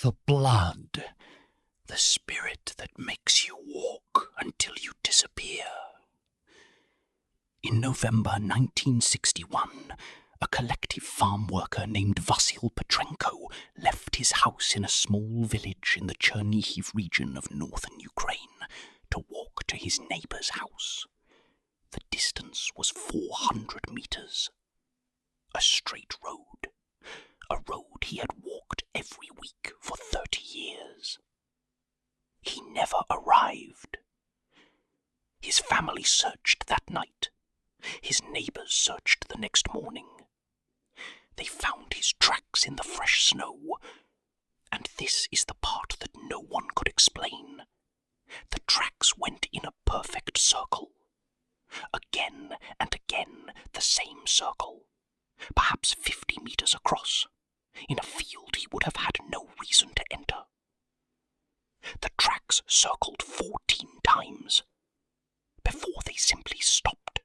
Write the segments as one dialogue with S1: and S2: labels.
S1: The blood, the spirit that makes you walk until you disappear. In November 1961, a collective farm worker named Vasil Petrenko left his house in a small village in the Chernihiv region of northern Ukraine to walk to his neighbour's house. The distance was 400 metres. A straight road. A road he had walked every week for 30 years. He never arrived. His family searched that night. His neighbours searched the next morning. They found his tracks in the fresh snow, and this is the part that no one could explain. The tracks went in a perfect circle. Again and again the same circle, perhaps 50 metres across, in a field he would have had no reason to enter. The tracks circled 14 times, before they simply stopped.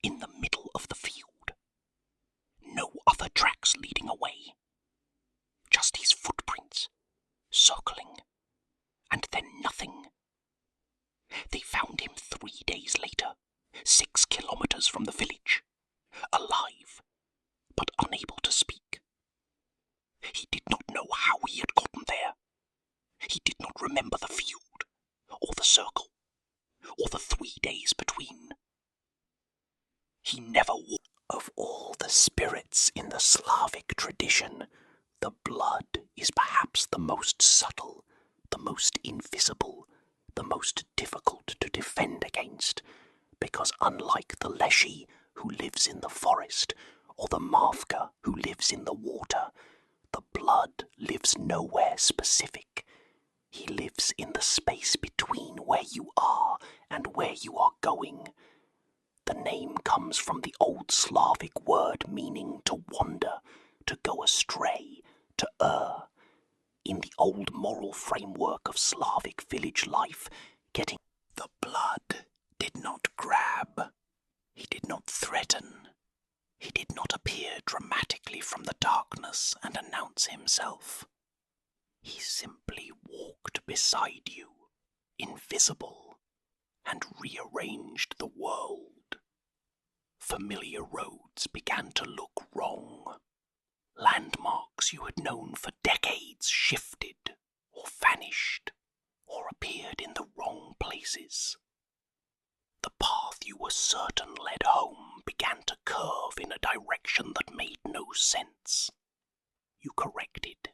S1: In the middle of the field. No other tracks leading away. Just his footprints, circling, and then nothing. They found him 3 days later, 6 kilometres from the village, alive, but unable to speak. He did not know how he had gotten there. He did not remember the field, or the circle, or the 3 days between. He never walked. Of all the spirits in the Slavic tradition, the blood is perhaps the most subtle, the most invisible, the most difficult to defend against, because unlike the Leshy, who lives in the forest, or the Mavka, who lives in the water, the blood lives nowhere specific. He lives in the space between where you are and where you are going. The name comes from the old Slavic word meaning to wander, to go astray, to err. In the old moral framework of Slavic village life, getting the blood did not grab. He did not threaten. He did not appear dramatically from the darkness and announce himself. He simply walked beside you, invisible, and rearranged the world. Familiar roads began to look wrong. Landmarks you had known for decades shifted, or vanished, or appeared in the wrong places. The path you were certain led home began to curve in a direction that made no sense. You corrected.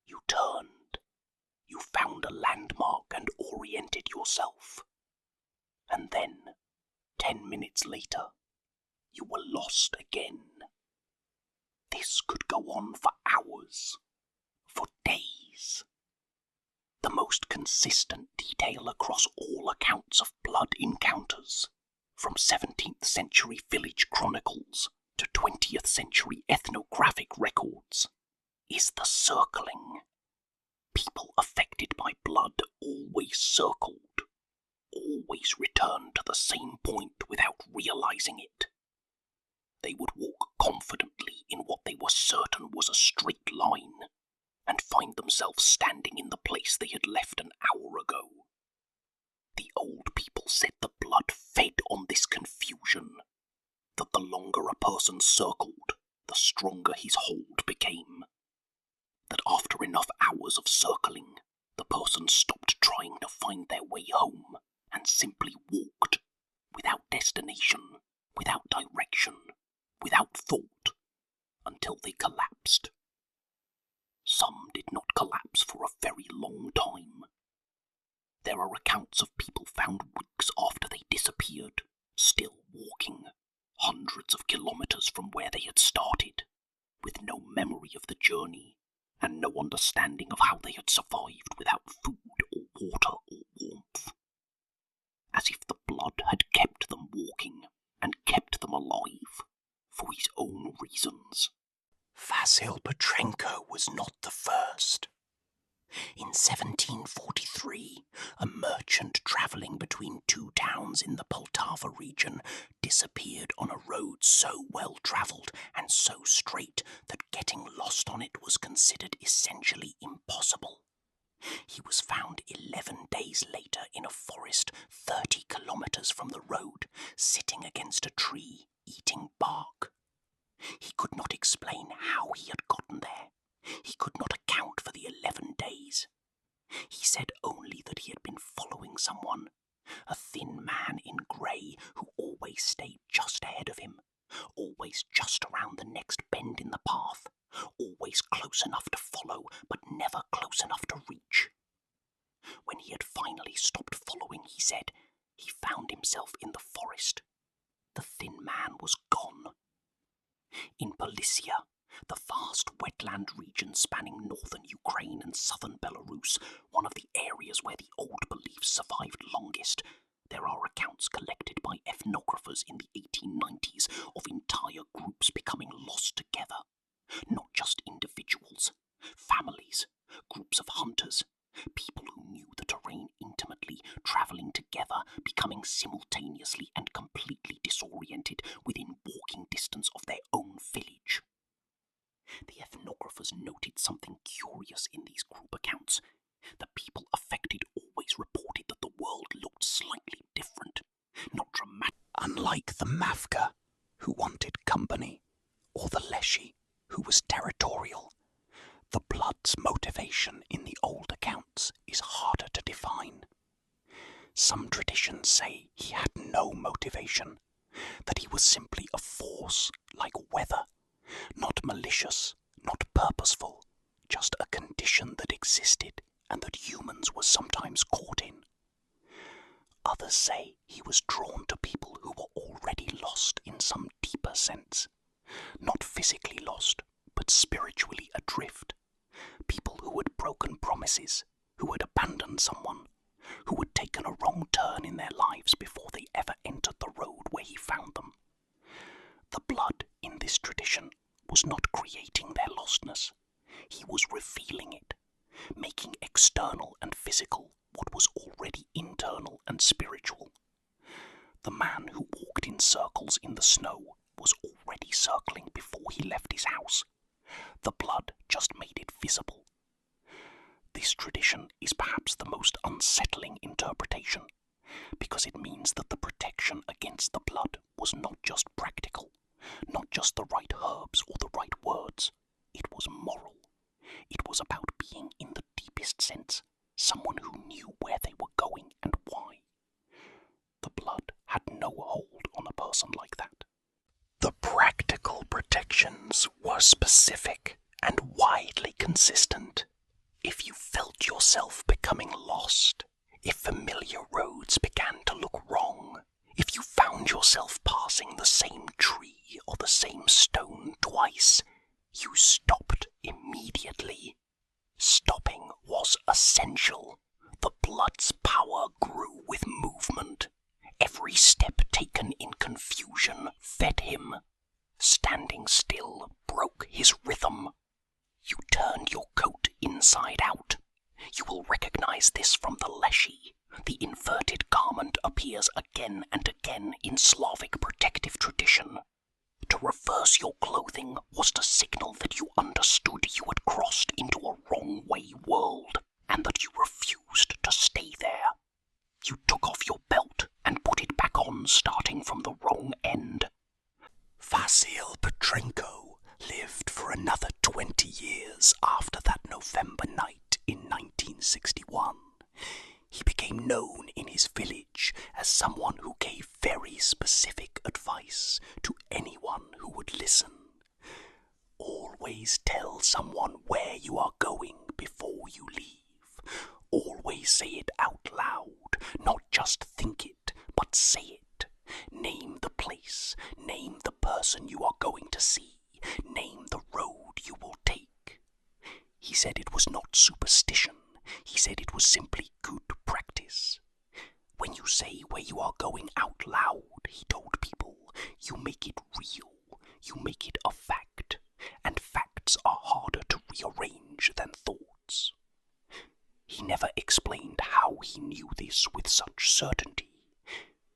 S1: You turned. You found a landmark and oriented yourself. And then, 10 minutes later, you were lost again. This could go on for hours, for days. The most consistent detail across all accounts of blood encounters, from 17th century village chronicles to 20th century ethnographic records, is the circling. People affected by blood always circled, always returned to the same point without realizing it. They would walk confidently in what they were certain was a straight line, and find themselves standing in the place they had left an hour ago. The old people said the blood fed on this confusion, that the longer a person circled, the stronger his hold became. That after enough hours of circling, the person stopped trying to find their way home, and simply walked, without destination, without direction, without thought, until they collapsed. Some did not collapse for a very long time. There are accounts of people found weeks after they disappeared, still walking, hundreds of kilometres from where they had started, with no memory of the journey, and no understanding of how they had survived without food or water or warmth. As if the blood had kept them walking, and kept them alive, for his own reasons. Vasil Petrenko was not the first. In 1743, a merchant travelling between two towns in the Poltava region disappeared on a road so well travelled and so straight that getting lost on it was considered essentially impossible. He was found 11 days later in a forest 30 kilometres from the road, sitting against a tree, eating bark. He could not explain how he had gotten there. He could not account for the 11 days. He said only that he had been following someone, a thin man in grey who always stayed just ahead of him, always just around the next bend in the path, always close enough to follow but never close enough to reach. When he had finally stopped following, he said, he found himself in the forest. The thin man was gone. In Polisia, the vast wetland region spanning northern Ukraine and southern Belarus, one of the areas where the old beliefs survived longest, there are accounts collected by ethnographers in the 1890s of entire groups becoming lost together. Not just individuals, families, groups of hunters, people who knew the terrain intimately, travelling together, becoming simultaneously and completely disoriented within walking distance of their own village. The ethnographers noted something curious in these group accounts. The people affected always reported that the world looked slightly different, not dramatic. Unlike the Mavka, who wanted company, or the Leshy, who was territorial, the Blood's motivation in the old accounts is harder to define. Some traditions say he had no motivation, that he was simply a force like weather, not malicious, not purposeful, just a condition that existed and that humans were sometimes caught in. Others say he was drawn to people who were already lost in some deeper sense, not physically lost, but spiritually adrift. People who had broken promises, who had abandoned someone, who had taken a wrong turn in their lives before they ever entered the road where he found them. The Blood in this tradition was not creating their lostness. He was revealing it, making external and physical what was already internal and spiritual. The man who walked in circles in the snow was already circling before he left his house. The Blood just made it visible. This tradition is perhaps the most unsettling interpretation, because it means that the protection against the Blood was not just practical, not just the right herbs or the right words. It was moral. It was about being, in the deepest sense, someone who knew where they were going and why. The Blood had no hold on a person like that. The practical protections were specific and widely consistent. If you felt yourself becoming lost, if familiar roads began to look wrong, if you found yourself passing the same tree or the same stone twice, you stopped immediately. Stopping was essential. The Blood's power grew with movement. Every step taken in confusion fed him. Standing still broke his rhythm. You turned your coat inside out. You will recognize this from the Leshy. The inverted garment appears again and again in Slavic protective tradition. To reverse your clothing was to signal that you understood you had crossed into a wrong-way world, and that you refused to stay there. You took off your belt and put it back on, starting from the wrong end. Vasil Petrenko lived for another 20 years after that November night in 1961. He became known in his village as someone who gave very specific advice to anyone who would listen. Always tell someone where you are going before you leave. Always say it out loud, not just think it, but say it. Name the place, name the person you are going to see, name the road you will take. He said it was not superstition. He said it was simply good practice. When you say where you are going out loud, he told people, you make it real, you make it a fact, and facts are harder to rearrange than thoughts. never explained how he knew this with such certainty.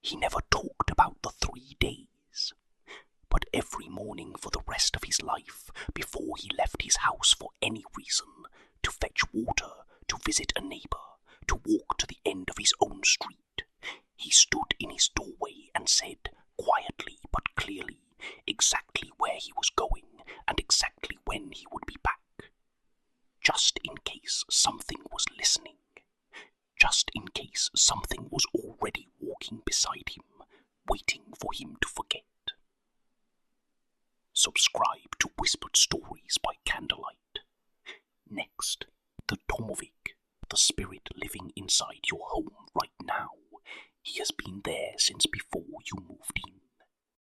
S1: He never talked about the 3 days. But every morning for the rest of his life, before he left his house for any reason, to fetch water, to visit a neighbour, to walk to the end of his own street, he stood in his doorway and said, quietly but clearly, exactly where he was going and exactly when he would be back. Just in case something was listening. Just in case something was already walking beside him, waiting for him to forget. Subscribe to Whispered Stories by Candlelight. Next, the Domovyk, the spirit living inside your home right now. He has been there since before you moved in.